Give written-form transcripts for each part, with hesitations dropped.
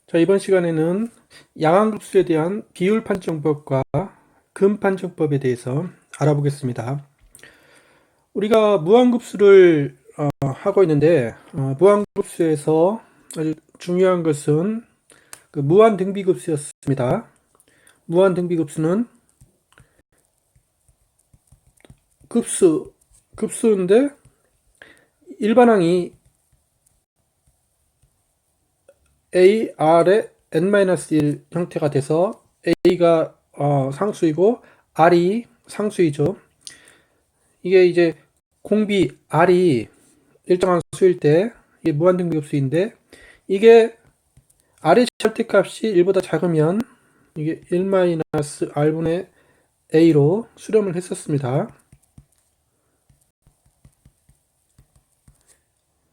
자, 이번 시간에는 양항급수에 대한 비율 판정법과 금 판정법에 대해서 알아보겠습니다. 우리가 무한급수를 하고 있는데 무한급수에서 아주 중요한 것은 그 무한등비급수였습니다. 무한등비급수는 급수인데 일반항이 a, r의 n-1 형태가 돼서 a가 상수이고 r이 상수이죠. 이게 이제 공비 r이 일정한 수일 때 이게 무한등비급수인데, 이게 r의 절대값이 1보다 작으면 이게 1-r분의 a로 수렴을 했었습니다.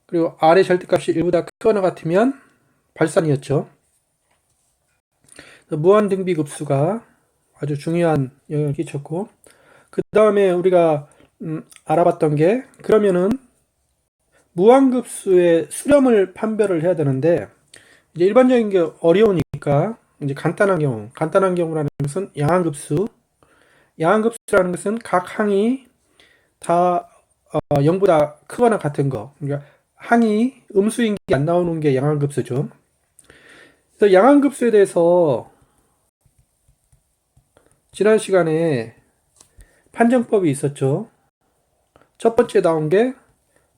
그리고 r의 절대값이 1보다 크거나 같으면 발산이었죠. 무한등비급수가 아주 중요한 영향을 끼쳤고, 그 다음에 우리가 알아봤던 게, 그러면은 무한급수의 수렴을 판별을 해야 되는데, 이제 일반적인 게 어려우니까 이제 간단한 경우라는 것은 양항급수라는 것은 각 항이 다 0보다 크거나 같은 거, 그러니까 항이 음수인 게 안 나오는 게 양항급수죠. 그래서 양항급수에 대해서 지난 시간에 판정법이 있었죠. 첫 번째 나온 게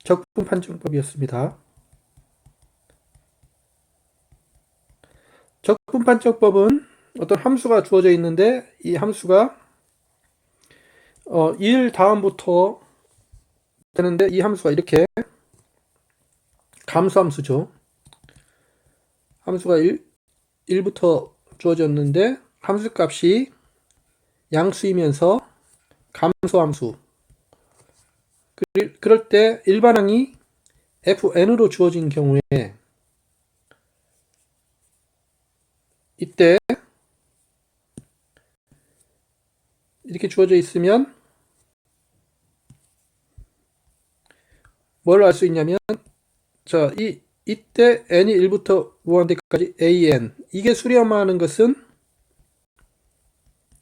적분 판정법이었습니다. 적분 판정법은 어떤 함수가 주어져 있는데, 이 함수가 1 다음부터 되는데, 이 함수가 이렇게 감수함수죠. 함수가 1부터 주어졌는데 함수값이 양수이면서 감소함수, 그럴 때 일반항이 fn으로 주어진 경우에, 이때 이렇게 주어져 있으면 뭘 알 수 있냐면, 자, 이때 n이 1부터 무한대까지 an, 이게 수렴하는 것은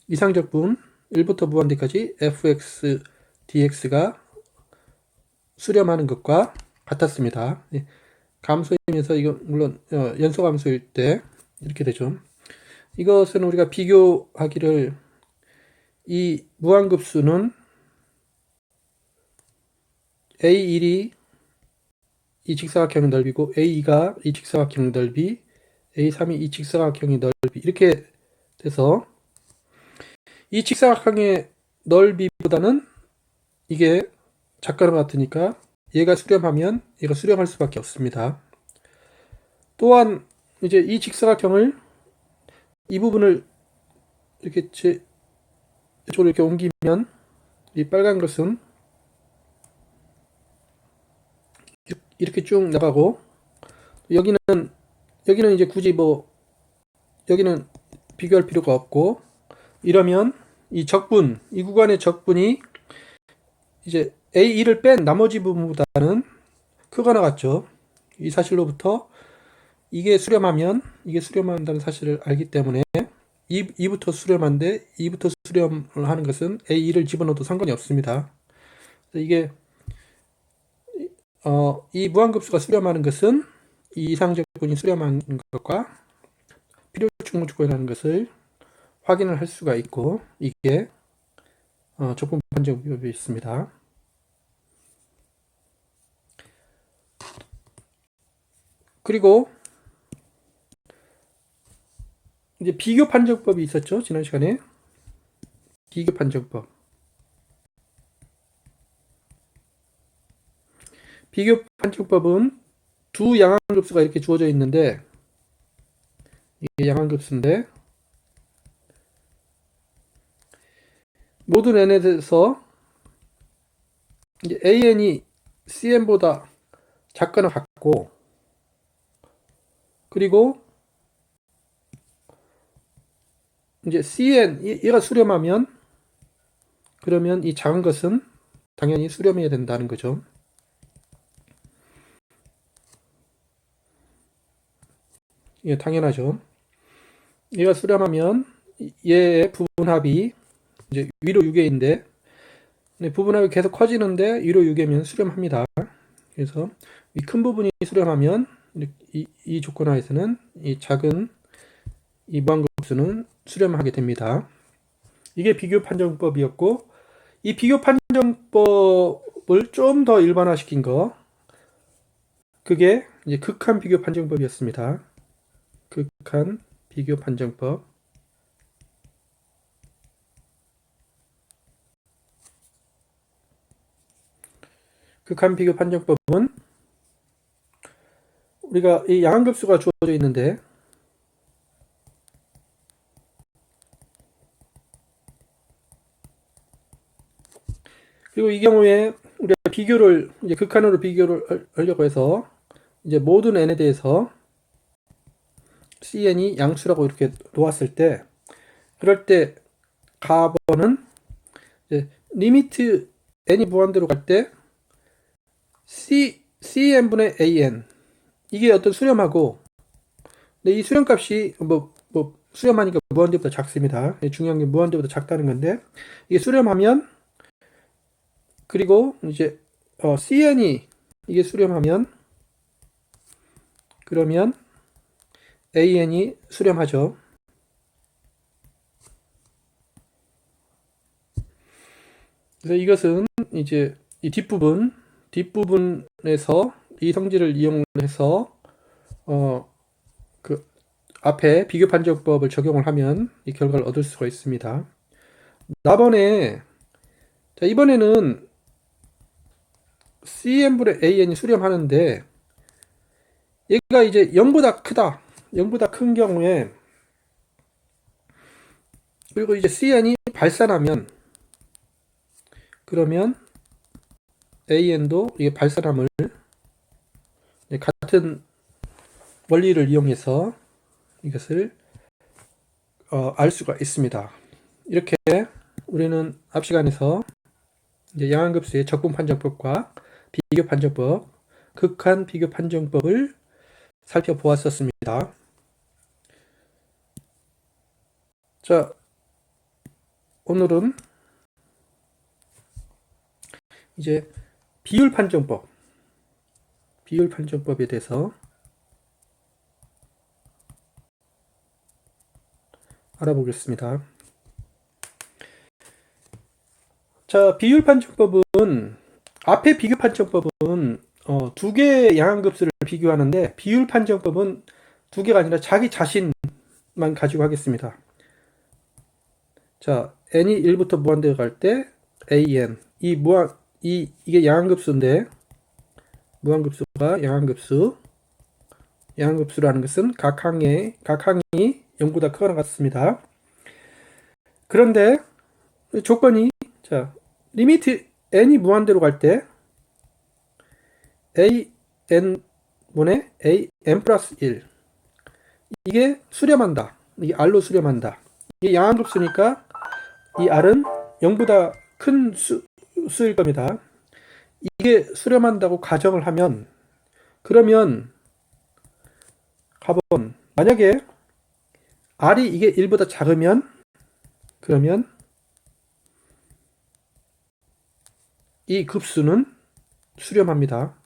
이상적분 1부터 무한대까지 fx dx가 수렴하는 것과 같았습니다. 감소이면서 이건 물론 연소감소일 때 이렇게 되죠. 이것은 우리가 비교하기를, 이 무한급수는 A1이 이 직사각형의 넓이고, A2가 이 직사각형의 넓이, A3이 이 직사각형의 넓이, 이렇게 돼서 이 직사각형의 넓이보다는 이게 작거나 같으니까 얘가 수렴하면 얘가 수렴할 수밖에 없습니다. 또한 이제 이 직사각형을, 이 부분을 이렇게 이쪽으로 이렇게 옮기면 이 빨간 것은 이렇게 쭉 나가고, 여기는 이제 굳이 여기는 비교할 필요가 없고, 이러면 이 구간의 적분이 이제 A2를 뺀 나머지 부분보다는 크거나 같죠. 이 사실로부터 이게 수렴한다는 사실을 알기 때문에 2부터 수렴한데, 2부터 수렴을 하는 것은 A2를 집어넣어도 상관이 없습니다. 이게 이 무한급수가 수렴하는 것은 이 이상적분이 수렴하는 것과 필요충분조건이라는 것을 확인을 할 수가 있고, 이게 적분 판정법이 있습니다. 그리고 이제 비교 판정법이 있었죠, 지난 시간에. 비교 판정법. 비교 판정법은 두 양항급수가 이렇게 주어져 있는데, 이게 양항급수인데 모든 n에 대해서 이제 an이 cn보다 작거나 같고, 그리고 이제 cn 얘가 수렴하면, 그러면 이 작은 것은 당연히 수렴해야 된다는 거죠. 이게 당연하죠. 얘가 수렴하면 얘의 부분합이 이제 위로 6개인데 부분합이 계속 커지는데 위로 6개면 수렴합니다. 그래서 이 큰 부분이 수렴하면 이 조건 하에서는 이 작은 이 무한급수는 수렴하게 됩니다. 이게 비교 판정법이었고, 이 비교 판정법을 좀 더 일반화시킨 거, 그게 이제 극한 비교 판정법이었습니다. 극한 비교 판정법. 극한 비교 판정법은 우리가 이 양함급수가 주어져 있는데 그리고 이 경우에 우리가 비교를 이제 극한으로 비교를 하려고 해서 이제 모든 n에 대해서 cn이 양수라고 이렇게 놓았을 때 그럴 때 가번은 이제 리미트 n이 무한대로 갈 때 cn분의 an 이게 어떤 수렴하고 근데 이 수렴값이 수렴하니까 무한대보다 작습니다. 중요한 게 무한대보다 작다는 건데 이게 수렴하면 그리고 이제 cn이 이게 수렴하면 그러면 an이 수렴하죠. 그래서 이것은 이제 이 뒷부분에서 이 성질을 이용해서 그 앞에 비교 판정법을 적용을 하면 이 결과를 얻을 수가 있습니다. 이번에는 cn분의 an이 수렴하는데 얘가 이제 0보다 크다. 0보다 큰 경우에 그리고 이제 cn이 발산하면 그러면 an도 이게 발산함을 같은 원리를 이용해서 이것을 알 수가 있습니다. 이렇게 우리는 앞 시간에서 이제 양함급수의 적분 판정법과 비교 판정법, 극한 비교 판정법을 살펴보았었습니다. 자, 오늘은 이제 비율 판정법에 대해서 알아보겠습니다. 자, 비율 판정법은 앞에 비교 판정법은 두 개의 양함급수를 비교하는데 비율 판정법은 두 개가 아니라 자기 자신만 가지고 하겠습니다. 자, n이 1부터 무한대로 갈 때 an 이게 양함급수인데 무한급수가 양함급수라는 것은 각 항이 0보다 크거나 같습니다. 그런데 조건이 자 리미트 n이 무한대로 갈 때 an분의 an 플러스 1 이게 수렴한다. 이게 r로 수렴한다. 이게 양함급수니까 이 r은 0보다 큰 수일 겁니다. 이게 수렴한다고 가정을 하면 그러면 가본 만약에 r이 이게 1보다 작으면 그러면 이 급수는 수렴합니다.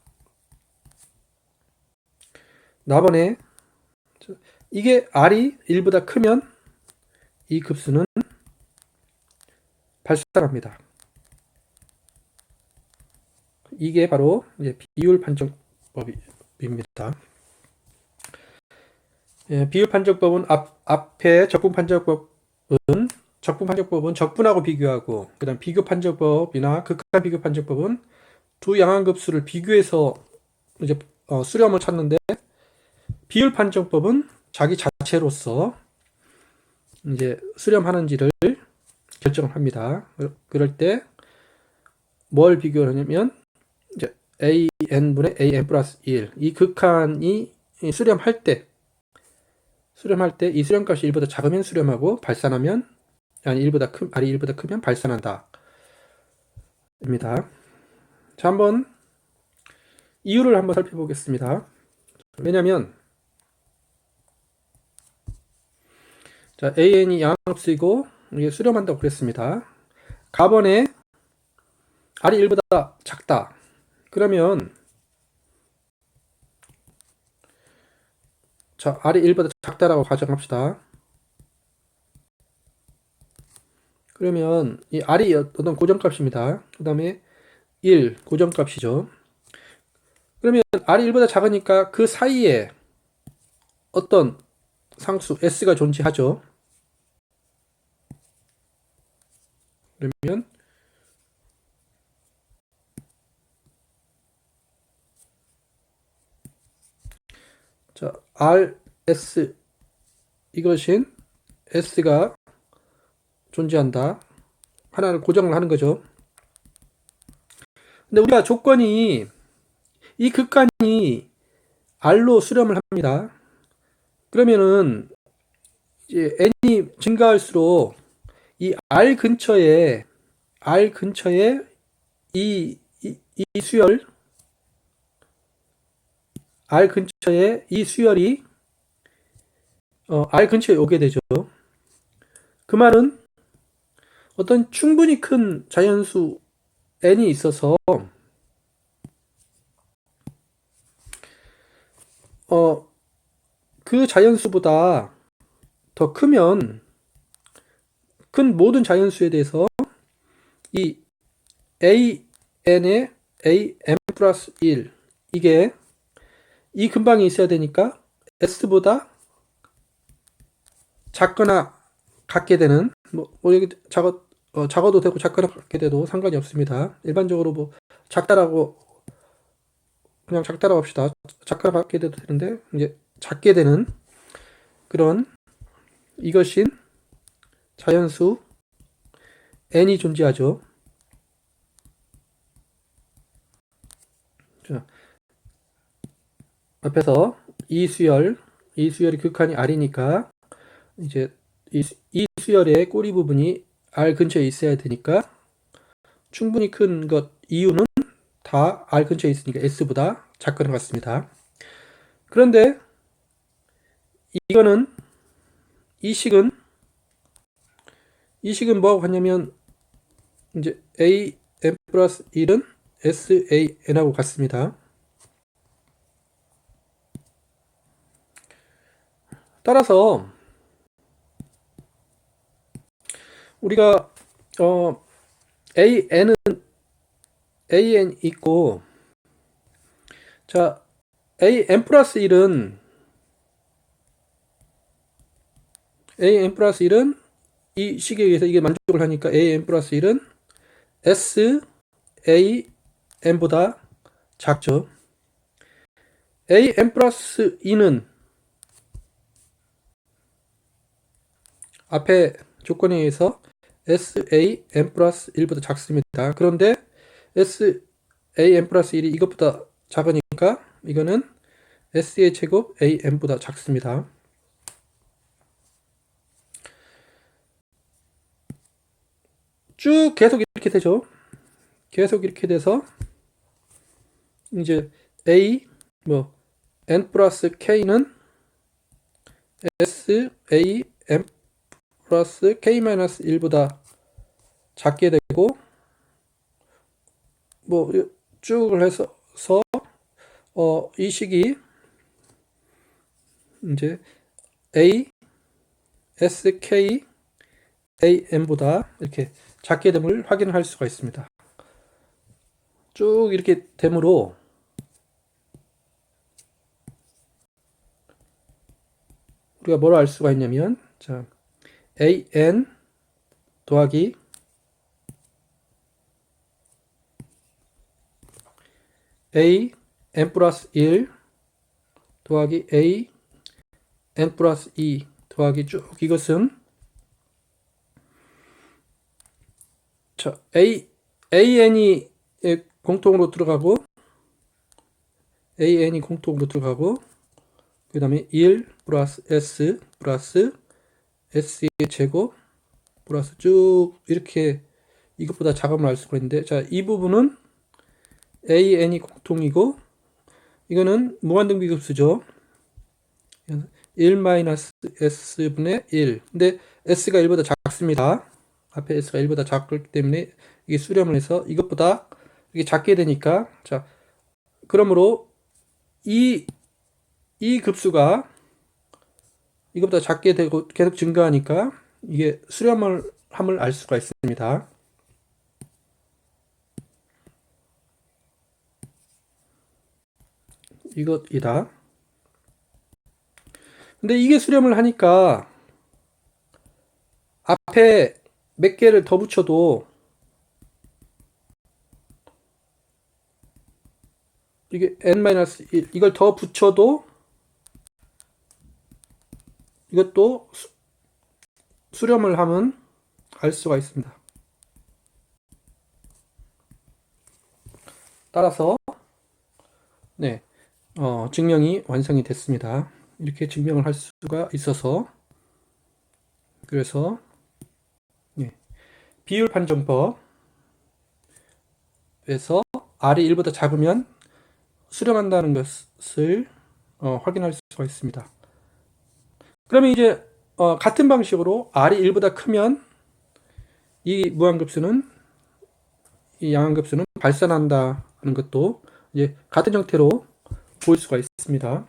나번에 이게 r이 1보다 크면 이 급수는 발산합니다. 이게 바로 이제 비율 판정법입니다. 비율 판정법은 앞에 적분 판정법은 적분하고 비교하고 그다음 비교 판정법이나 극한 비교 판정법은 두 양함급수를 비교해서 이제 수렴을 찾는데 비율 판정법은 자기 자체로서 이제 수렴하는지를 결정을 합니다. 그럴 때 뭘 비교하냐면 이제 an분의 an 플러스 1 이 극한이 수렴할 때 이 수렴값이 1보다 작으면 수렴하고 발산하면 r이 1보다 크면 발산한다. 입니다. 자, 한번 이유를 한번 살펴보겠습니다. 왜냐면 자, AN이 양항급수이고 이게 수렴한다고 그랬습니다. 가번에 R이 1보다 작다. 그러면 자, R이 1보다 작다라고 가정합시다. 그러면 이 R이 어떤 고정값입니다. 그 다음에 1 고정값이죠. 그러면 R이 1보다 작으니까 그 사이에 어떤 상수 S가 존재하죠. 그러면 자, RS 이것인 S가 존재한다. 하나를 고정을 하는 거죠. 근데 우리가 조건이 이 극간이 R로 수렴을 합니다. 그러면은 이제 n이 증가할수록 이 R 근처에 이 수열 R 근처에 이 수열이 R 근처에 오게 되죠. 그 말은 어떤 충분히 큰 자연수 n이 있어서 그 자연수보다 더 크면 큰 모든 자연수에 대해서 이 an의 am 플러스 1 이게 이 근방에 있어야 되니까 s보다 작거나 같게 되는 뭐 여기 작아도 되고 작거나 같게 돼도 상관이 없습니다. 일반적으로 뭐 작다라고 그냥 작다라고 합시다. 작거나 같게 돼도 되는데 이제 작게 되는 그런 이것인 자연수 n이 존재하죠. 자, 앞에서 이 수열이 극한이 R이니까 이제 이 수열의 꼬리 부분이 R 근처에 있어야 되니까 충분히 큰 것 이유는 다 R 근처에 있으니까 S보다 작거나 같습니다. 그런데 이거는 이 식은 뭐하고 같냐면 이제 AM 플러스 1은 SAN하고 같습니다. 따라서 우리가 AN 있고 자 AM 플러스 1은 이 식에 의해서 이게 만족을 하니까 AM 플러스 1은 SAN보다 작죠. AM 플러스 2는 앞에 조건에 의해서 SAN 플러스 1보다 작습니다. 그런데 SAN 플러스 1이 이것보다 작으니까 이거는 S의 제곱 AN보다 작습니다. 쭉 계속 이렇게 되죠. 계속 이렇게 돼서 이제 N 플러스 K는 SAN 플러스 K-1보다 작게 되고 뭐 쭉 해서 이 식이 이제 SKAN보다 이렇게 작게 됨을 확인할 수가 있습니다. 쭉 이렇게 됨으로 우리가 뭘 알 수가 있냐면 자 AN 더하기 AN 플러스 1 더하기 AN 플러스 2 더하기 쭉 이것은 자 AN이 공통으로 들어가고 그 다음에 1 플러스 S 플러스 S의 제곱 플러스 쭉 이렇게 이것보다 작음을 알 수가 있는데 자 이 부분은 AN이 공통이고 이거는 무한등비급수죠. 1-s분의 1. 근데 s가 1보다 작습니다. 앞에 s가 1보다 작기 때문에 이게 수렴을 해서 이것보다 이게 작게 되니까, 자, 그러므로 이 급수가 이것보다 작게 되고 계속 증가하니까 이게 수렴을 함을 알 수가 있습니다. 이것이다. 근데 이게 수렴을 하니까 앞에 몇 개를 더 붙여도 이게 n-1 이걸 더 붙여도 이것도 수렴을 하면 알 수가 있습니다. 따라서 네, 증명이 완성이 됐습니다. 이렇게 증명을 할 수가 있어서, 그래서 네, 비율 판정법에서 R이 1보다 작으면 수렴한다는 것을 확인할 수가 있습니다. 그러면 이제 같은 방식으로 R이 1보다 크면 이 무한급수는, 이 양한급수는 발산한다는 것도 이제 같은 형태로 볼 수가 있습니다.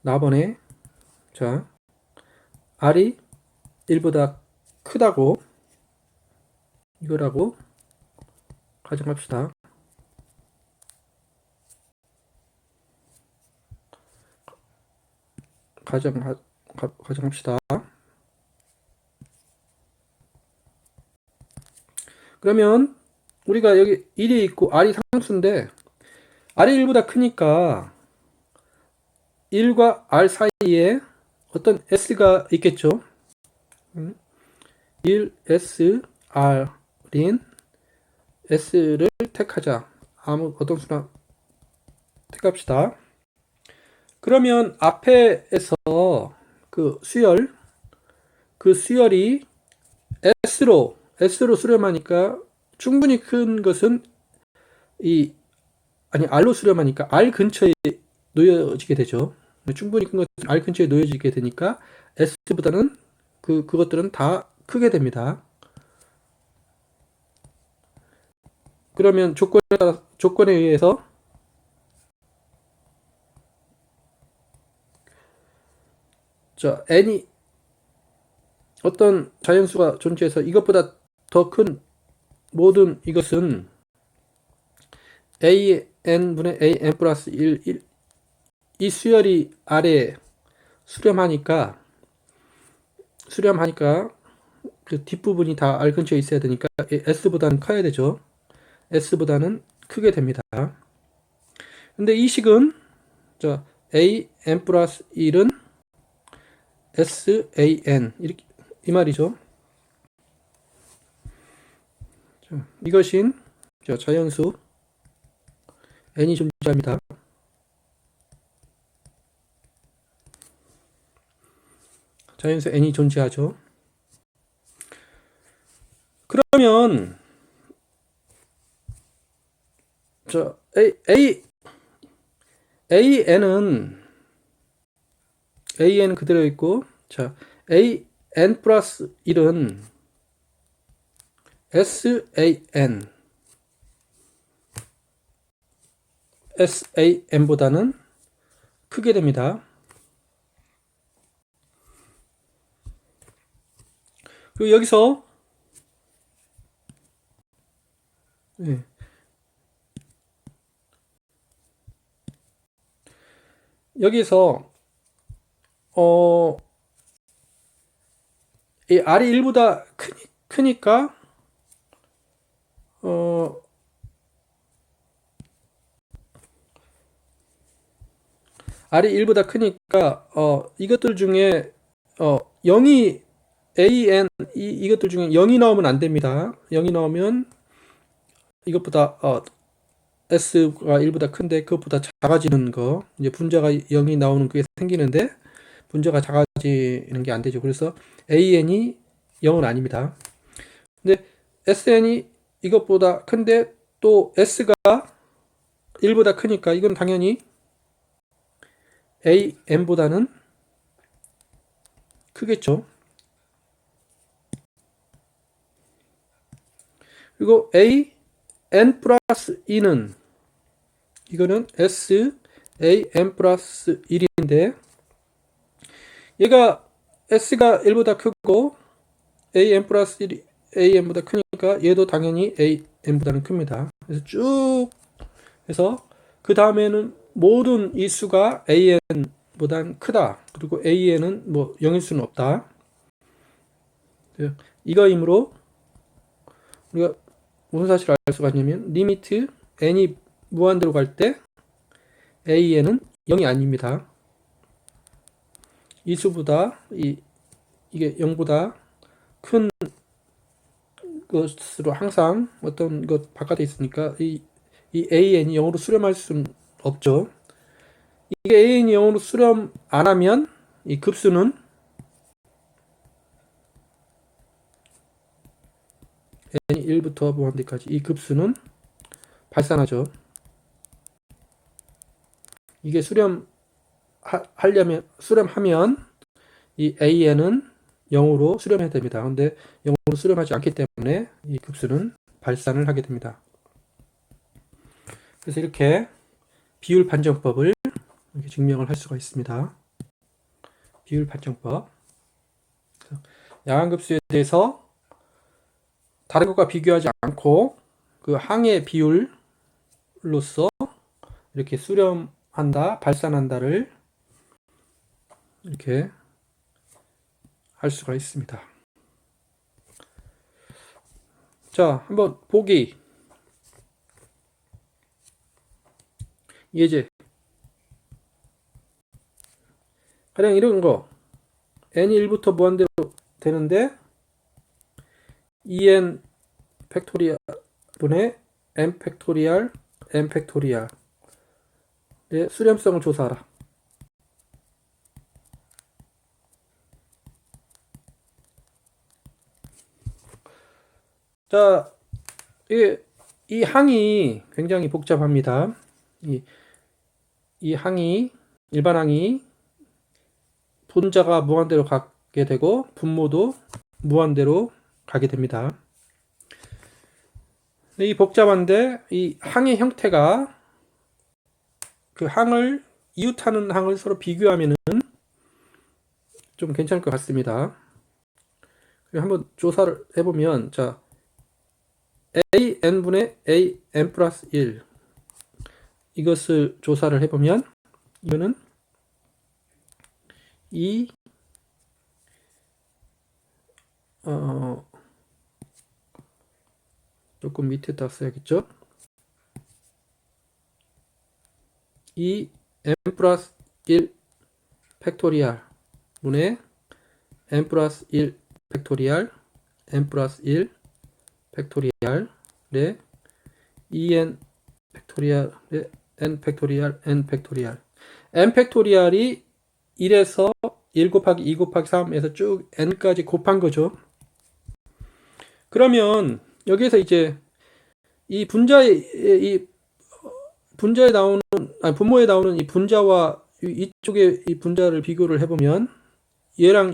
나번에 자, R이 1보다 크다고 이거라고 가정합시다. 가정합시다. 그러면 우리가 여기 1이 있고 R이 상수인데 R이 1보다 크니까 1과 R 사이에 어떤 S가 있겠죠. 1 S R인 S를 택하자. 어떤 수나 택합시다. 그러면 앞에서 그 수열이 S로 수렴하니까 충분히 큰 것은 R로 수렴하니까 R 근처에 놓여지게 되죠. 충분히 큰 것은 R 근처에 놓여지게 되니까 S보다는 그것들은 다 크게 됩니다. 그러면 조건에 의해서 자, n이 어떤 자연수가 존재해서 이것보다 더 큰 모든 이것은 an분의 an 플러스 1, 이 수열이 아래에 수렴하니까 그 뒷부분이 다 R 근처에 있어야 되니까 S보다는 커야 되죠. S보다는 크게 됩니다. 근데 이 식은 자, an 플러스 1은 SAN 이렇게 이 말이죠. 자, 이것인 자연수 n이 존재합니다. 자연수 n이 존재하죠. 그러면 자, an은 그대로 있고, 자, an 플러스 1은 SAN보다는 크게 됩니다. 그리고 여기서 네. 여기서 이 R이 1보다 크니까 R이 1보다 크니까 이것들 중에 0이 AN 이것들 중에 0이 나오면 안 됩니다. 0이 나오면 이것보다 S가 1보다 큰데 그것보다 작아지는 거, 이제 분자가 0이 나오는 그게 생기는데 분자가 작아지는 게 안 되죠. 그래서 AN이 0은 아닙니다. 근데 SN이 이것보다 큰데 또 S가 1보다 크니까 이건 당연히 AN보다는 크겠죠. 그리고 AN 플러스 2는 이거는 SAN 플러스 1인데 얘가 S가 1보다 크고 AN 플러스 1이 AN보다 크니까 얘도 당연히 AN보다는 큽니다. 그래서 쭉 해서 그 다음에는 모든 이 수가 AN보다는 크다. 그리고 AN은 뭐 0일 수는 없다. 이거이므로 우리가 무슨 사실을 알 수가 있냐면 리미트 n이 무한대로 갈 때 AN은 0이 아닙니다. 이 수보다 이게 0보다 큰 것으로 항상 어떤 것 바깥에 있으니까 이 AN이 0으로 수렴할 수는 없죠. 이게 AN이 0으로 수렴 안 하면 이 급수는 n이 1부터 무한대까지 이 급수는 발산하죠. 이게 수렴하면 이 AN은 0으로 수렴해야 됩니다. 근데 0으로 수렴하지 않기 때문에 이 급수는 발산을 하게 됩니다. 그래서 이렇게 비율 판정법을 이렇게 증명을 할 수가 있습니다. 비율 판정법. 양항급수에 대해서 다른 것과 비교하지 않고 그 항의 비율로서 이렇게 수렴한다, 발산한다를 이렇게 할 수가 있습니다. 자, 한번 보기. 예제. 가령 이런 거. n이 1부터 무한대로 되는데 2n 팩토리얼 분의 n 팩토리얼 n 팩토리얼 의 수렴성을 조사하라. 자, 이 항이 굉장히 복잡합니다. 이 항이 일반 항이 분자가 무한대로 가게 되고 분모도 무한대로 가게 됩니다. 이 복잡한데 이 항의 형태가 그 항을 이웃하는 항을 서로 비교하면은 좀 괜찮을 것 같습니다. 한번 조사를 해보면 자 AN분의 AN 플러스 1 이것을 조사를 해보면 이거는 이 조금 밑에다 써야겠죠. 이 n 플러스 1 팩토리얼 분의 n 플러스 1 팩토리얼 n 플러스 1 팩토리얼의 2n 팩토리얼의 n 팩토리얼 n 팩토리얼 n 팩토리얼이 1에서 1 곱하기 2 곱하기 3에서 쭉 n까지 곱한 거죠. 그러면 여기에서 이제 이 분모에 나오는 이 분자와 이쪽에 이 분자를 비교를 해보면 얘랑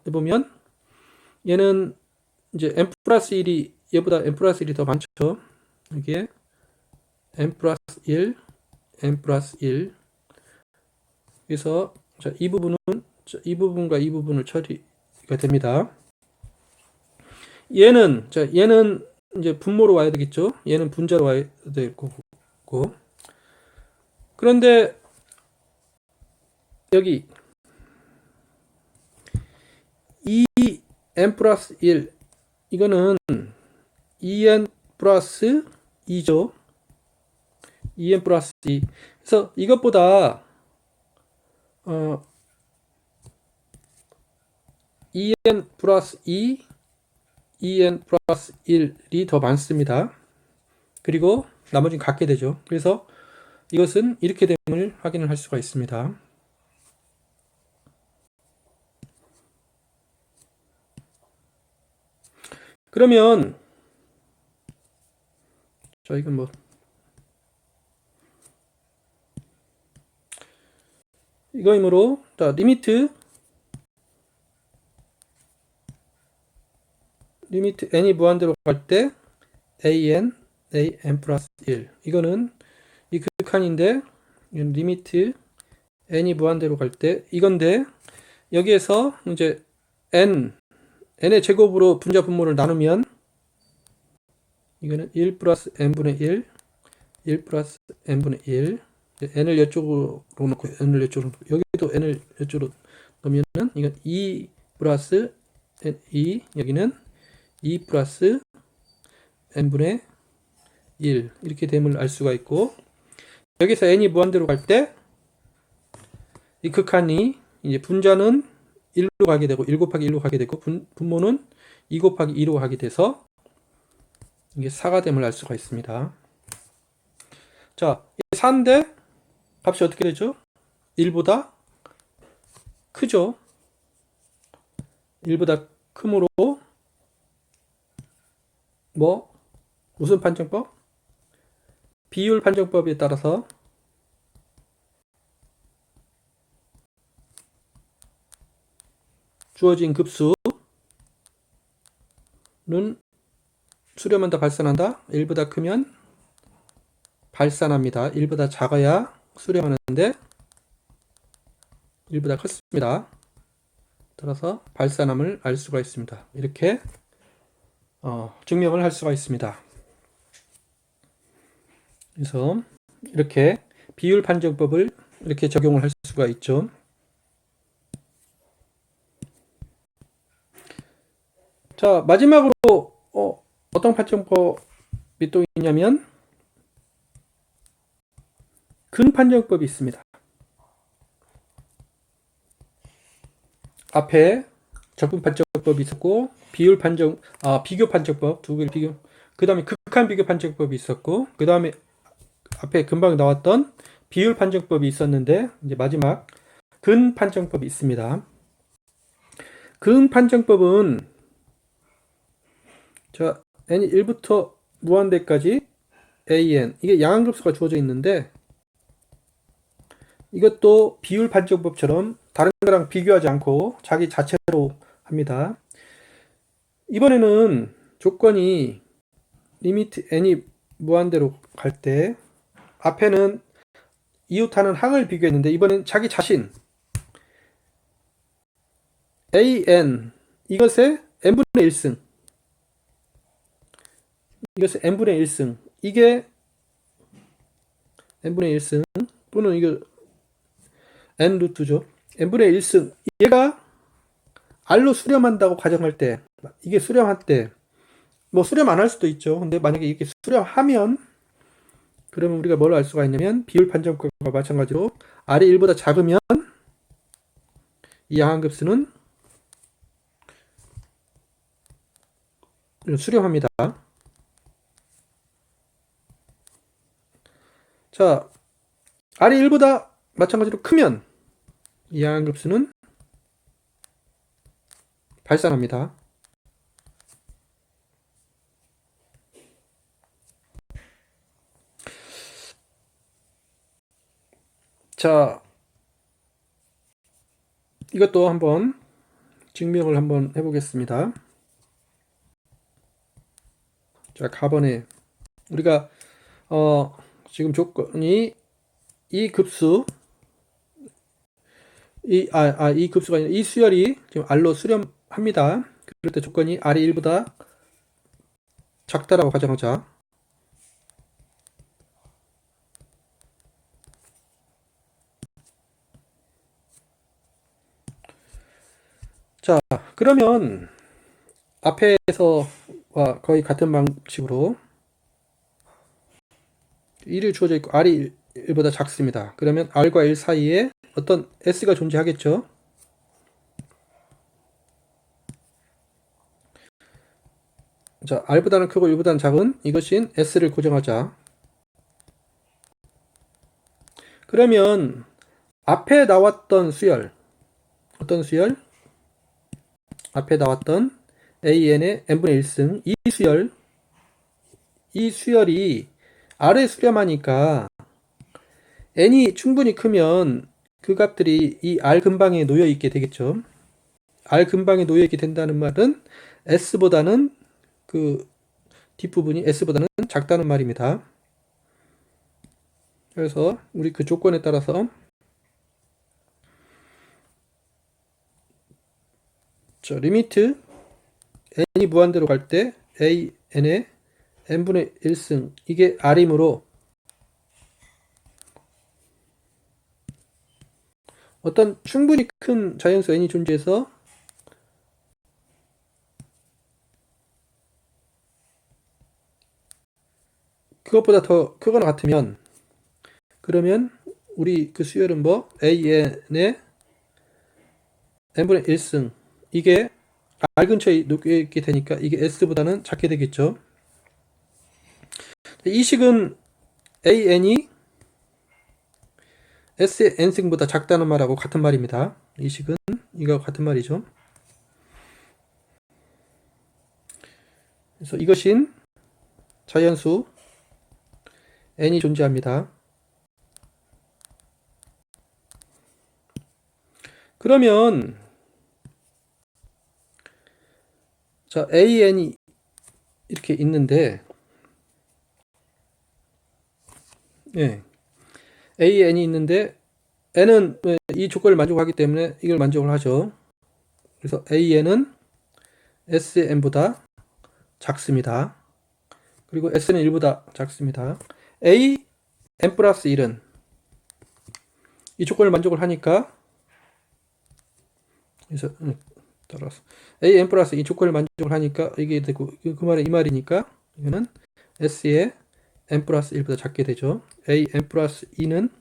해보면 얘는 이제 n 플러스 1이 얘보다 n 플러스 1이 더 많죠. 여기에 n 플러스 1, n 플러스 1. 그래서 자, 이 부분과 이 부분을 처리가 됩니다. 얘는 이제 분모로 와야 되겠죠. 얘는 분자로 와야 될 거고. 그런데 여기 이 n 플러스 1 이거는 2n 플러스 2죠. 2n 플러스 2. 그래서 이것보다 2n 플러스 2, 2n 플러스 1이 더 많습니다. 그리고 나머지는 같게 되죠. 그래서 이것은 이렇게 됨을 확인을 할 수가 있습니다. 그러면 자 이건 뭐 이거이므로 자 리미트 n이 무한대로 갈 때 an 플러스 1 이거는 이 극한인데 리미트 n이 무한대로 갈 때 이건데 여기에서 이제 n의 제곱으로 분자 분모를 나누면 이거는 1 플러스 n분의 1 플러스 n분의 1 n을 이쪽으로 놓고 n을 이쪽으로 놓고 여기도 n을 이쪽으로 놓으면은 이건 2 플러스 n2 여기는 2 플러스 n분의 1 이렇게 됨을 알 수가 있고 여기서 n이 무한대로 갈 때 이 극한이 이제 분자는 1로 가게 되고 1 곱하기 1로 가게 되고 분모는 2 곱하기 2로 가게 돼서 이게 4가 됨을 알 수가 있습니다. 자, 4인데 값이 어떻게 되죠? 1보다 크죠? 1보다 크므로 뭐 무슨 판정법? 비율 판정법에 따라서 주어진 급수는 수렴한다 발산한다 1보다 크면 발산합니다. 1보다 작아야 수렴하는데 1보다 컸습니다. 따라서 발산함을 알 수가 있습니다. 이렇게 증명을 할 수가 있습니다. 그래서 이렇게 비율 판정법을 이렇게 적용을 할 수가 있죠. 자, 마지막으로 어떤 판정법이 또 있냐면 근 판정법이 있습니다. 앞에 적분 판정법이 있었고 비교 판정법 두 개를 비교. 그 다음에 극한 비교 판정법이 있었고 그 다음에 앞에 금방 나왔던 비율 판정법이 있었는데 이제 마지막 근 판정법이 있습니다. 근 판정법은 자 n이 1부터 무한대까지 an 이게 양항급수가 주어져 있는데 이것도 비율 판정법처럼 다른 거랑 비교하지 않고 자기 자체로 합니다. 이번에는 조건이 리미트 n이 무한대로 갈 때 앞에는 이웃하는 항을 비교했는데 이번엔 자기 자신 an 이것의 n분의 1승 이것의 n분의 1승 이게 n분의 1승 또는 이거 n 루트죠. n분의 1승 얘가 r로 수렴한다고 가정할 때 이게 수렴할 때 뭐 수렴 안 할 수도 있죠. 근데 만약에 이렇게 수렴하면 그러면 우리가 뭘 알 수가 있냐면 비율 판정법과 마찬가지로 r이 1보다 작으면 이 양항급수는 수렴합니다. 자, r이 1보다 마찬가지로 크면 이 양항급수는 발산합니다. 자, 이것도 한번 증명을 한번 해보겠습니다. 자, 가번에 우리가 지금 조건이 이 급수 이 급수가 아니라 이 수열이 지금 r로 수렴합니다. 그럴 때 조건이 r이 1보다 작다라고 가정하자. 자, 그러면 앞에서와 거의 같은 방식으로 1이 주어져 있고 r이 1보다 작습니다. 그러면 r과 1 사이에 어떤 s가 존재하겠죠. 자, r보다는 크고 1보다는 작은 이것인 s를 고정하자. 그러면 앞에 나왔던 수열 어떤 수열? 앞에 나왔던 an의 n분의 1승 이 수열이 r에 수렴하니까 n이 충분히 크면 그 값들이 이 R 근방에 놓여 있게 되겠죠. R 근방에 놓여 있게 된다는 말은 S보다는 그 뒷부분이 S보다는 작다는 말입니다. 그래서 우리 그 조건에 따라서 리미트 n이 무한대로 갈 때 a n의 n분의 1승 이게 r이므로 어떤 충분히 큰 자연수 n이 존재해서 그것보다 더 크거나 같으면 그러면 우리 그 수열은 뭐 an의 n분의 1승 이게 R 근처에 놓여 있게 되니까 이게 S보다는 작게 되겠죠. 이 식은 AN이 S의 N승보다 작다는 말하고 같은 말입니다. 이 식은 이거 같은 말이죠. 그래서 이것인 자연수 N이 존재합니다. 그러면 자 AN이 이렇게 있는데 예, AN이 있는데 N은 이 조건을 만족하기 때문에 이걸 만족을 하죠. 그래서 AN은 SN보다 작습니다. 그리고 S는 1보다 작습니다. A n 플러스 1은 이 조건을 만족을 하니까 그래서 따라서 A n 플러스 이 조건을 만족을 하니까 이게 되고 그 말이 이 말이니까 이거는 S의 n 플러스 1보다 작게 되죠. A n 플러스 2는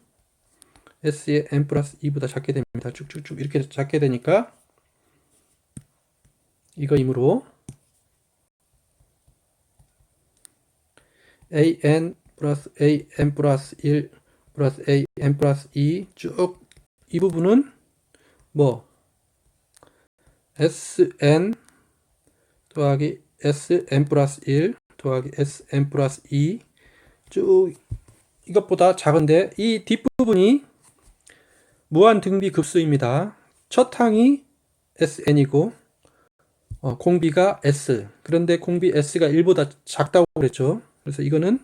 S의 n 플러스 2보다 작게 됩니다. 쭉쭉쭉 이렇게 작게 되니까 이거이므로 an 플러스 an 플러스 1 플러스 an 플러스 2 쭉 이 부분은 뭐 sn 더하기 sn 플러스 1 더하기 sn 플러스 2 쭉 이것보다 작은데 이 뒷부분이 무한 등비 급수입니다. 첫 항이 sn이고 공비가 s. 그런데 공비 s가 1보다 작다고 그랬죠. 그래서 이거는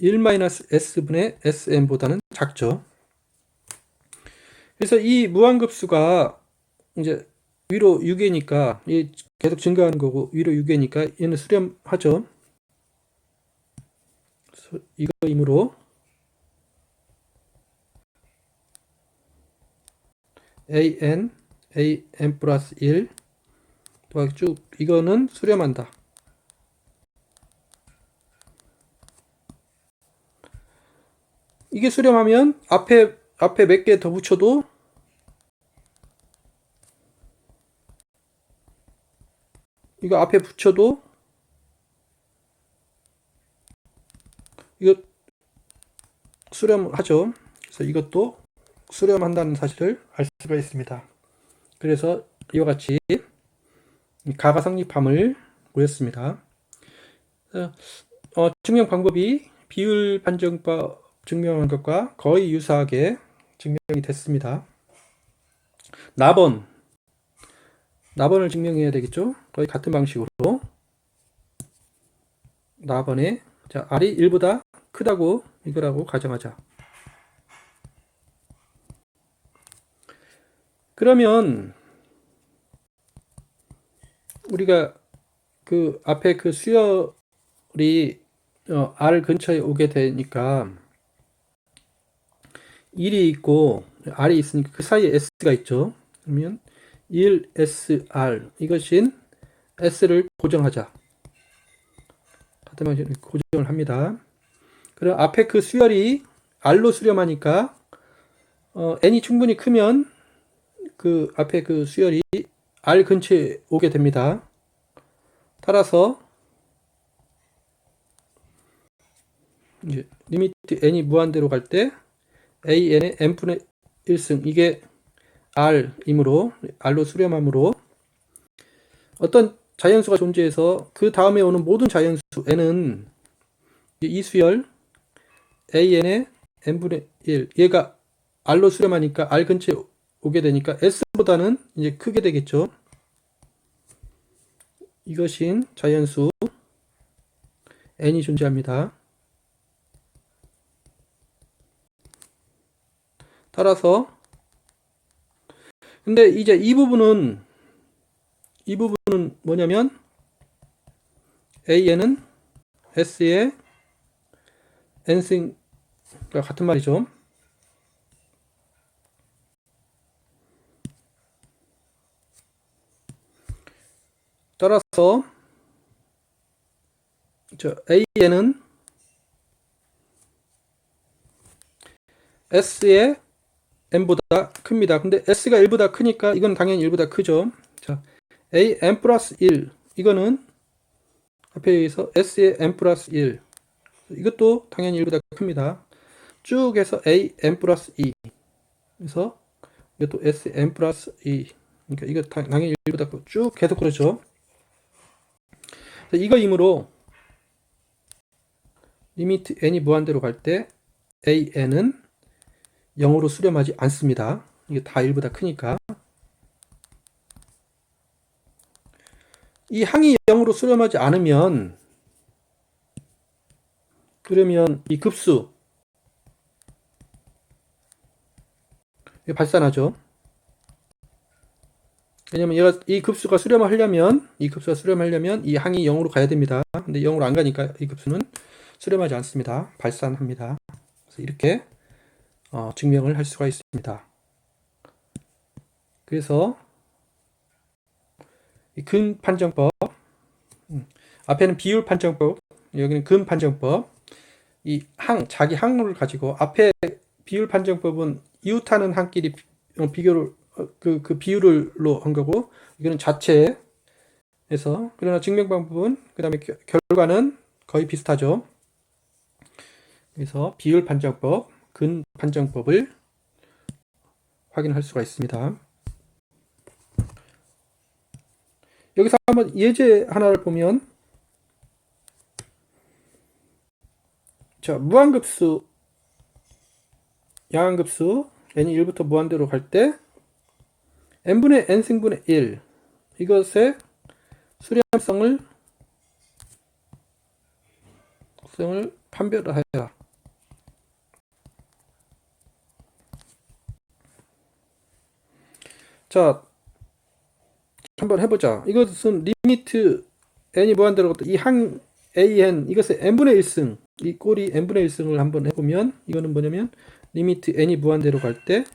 1-s분의 sn보다는 작죠. 그래서 이 무한급수가 이제 위로 6이니까 계속 증가하는 거고 위로 6이니까 얘는 수렴하죠. 이거이므로 an 플러스 1 더하기 쭉 이거는 수렴한다. 이게 수렴하면 앞에 몇 개 더 붙여도 이거 앞에 붙여도 이거 수렴하죠. 그래서 이것도 수렴한다는 사실을 알 수가 있습니다. 그래서 이와 같이 가가 성립함을 보였습니다. 증명 방법이 비율 판정법 증명한 것과 거의 유사하게 증명이 됐습니다. 나번을 증명해야 되겠죠? 거의 같은 방식으로 나번에 자 R이 1보다 크다고 이거라고 가정하자. 그러면 우리가 그 앞에 그 수열이 R 근처에 오게 되니까 1이 있고 R이 있으니까 그 사이에 S가 있죠. 그러면 1SR 이것인 S를 고정하자. 같은 방식으로 고정을 합니다. 그리고 앞에 그 수열이 R로 수렴하니까 N이 충분히 크면 그 앞에 그 수열이 R 근처에 오게 됩니다. 따라서 이제 리미트 n이 무한대로 갈 때 an의 n분의 1승 이게 r이므로 r로 수렴하므로 어떤 자연수가 존재해서 그 다음에 오는 모든 자연수 n은 이 수열 an의 n분의 1 얘가 R로 수렴하니까 R 근처에 오게 되니까 S보다는 이제 크게 되겠죠. 이것인 자연수 N이 존재합니다. 따라서 근데 이제 이 부분은 뭐냐면 AN은 S의 N승과 같은 말이죠. 따라서 AN은 S의 N보다 큽니다. 근데 S가 1보다 크니까 이건 당연히 1보다 크죠. 자, AN 플러스 1 이거는 앞에 있어 S의 N 플러스 1 이것도 당연히 1보다 큽니다. 쭉 해서 AN 플러스 2 그래서 이것도 SN 플러스 2 그러니까 이거 당연히 1보다 크고 쭉 계속 그러죠. 이거이므로 리미트 n이 무한대로 갈 때 an은 0으로 수렴하지 않습니다. 이게 다 1보다 크니까. 이 항이 0으로 수렴하지 않으면 그러면 이 급수 발산하죠. 왜냐면 얘가 이 급수가 수렴하려면 이 항이 0으로 가야 됩니다. 근데 0으로 안 가니까 이 급수는 수렴하지 않습니다. 발산합니다. 그래서 이렇게 증명을 할 수가 있습니다. 그래서 이 근 판정법, 앞에는 비율 판정법, 여기는 근 판정법. 이 자기 항을 가지고 앞에 비율 판정법은 이웃하는 항끼리 비교를 그 비율로 한 거고 이거는 자체에서 그러나 증명 방법은 그 다음에 결과는 거의 비슷하죠. 그래서 비율 판정법, 근 판정법을 확인할 수가 있습니다. 여기서 한번 예제 하나를 보면 자, 무한급수 양항급수 n이 1부터 무한대로 갈 때 n분의 n승분의 1 이것의 수렴성을 판별하여라. 자, 한번 해보자. 이것은 리미트 n이 무한대로 이 항 an 이것의 n분의 1승 이 꼴이 n분의 1승을 한번 해보면 이거는 뭐냐면 리미트 n이 무한대로 갈 때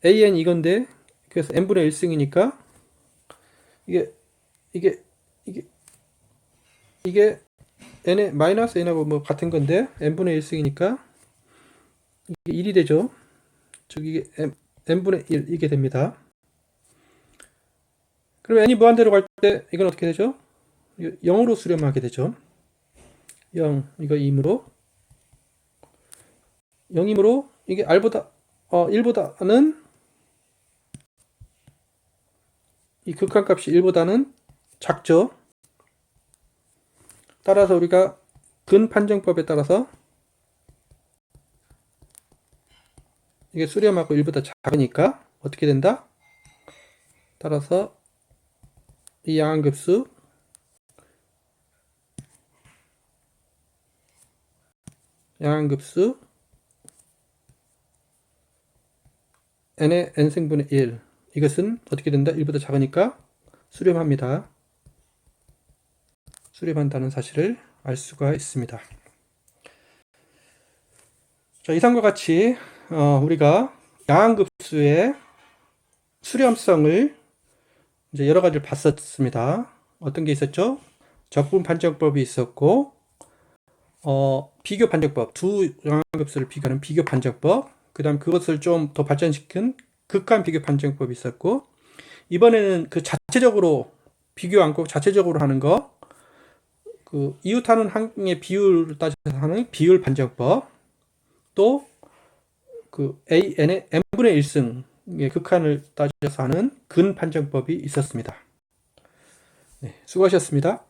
an 이건데 그래서 n분의 1승이니까 이게 n의 마이너스 n하고 뭐 같은 건데 n분의 1승이니까 이게 1이 되죠. 즉 이게 n분의 1 이게 됩니다. 그럼 n이 무한대로 갈 때 이건 어떻게 되죠? 0으로 수렴하게 되죠. 0 이거 2이므로 0이므로 이게 r보다 1보다는 이 극한값이 1보다는 작죠. 따라서 우리가 근 판정법에 따라서 이게 수렴하고 1보다 작으니까 어떻게 된다? 따라서 이 양항급수 n의 n승분의 1 이것은 어떻게 된다? 1보다 작으니까 수렴합니다. 수렴한다는 사실을 알 수가 있습니다. 자, 이상과 같이 우리가 양항급수의 수렴성을 이제 여러 가지를 봤었습니다. 어떤 게 있었죠? 적분 판정법이 있었고 비교 판정법, 두 양항급수를 비교하는 비교 판정법, 그 다음 그것을 좀 더 발전시킨 극한 비교 판정법이 있었고 이번에는 그 자체적으로 비교 않고 자체적으로 하는 거, 그 이웃하는 항의 비율을 따져서 하는 비율 판정법, 또 그 AN의 n분의 1승의 극한을 따져서 하는 근 판정법이 있었습니다. 네, 수고하셨습니다.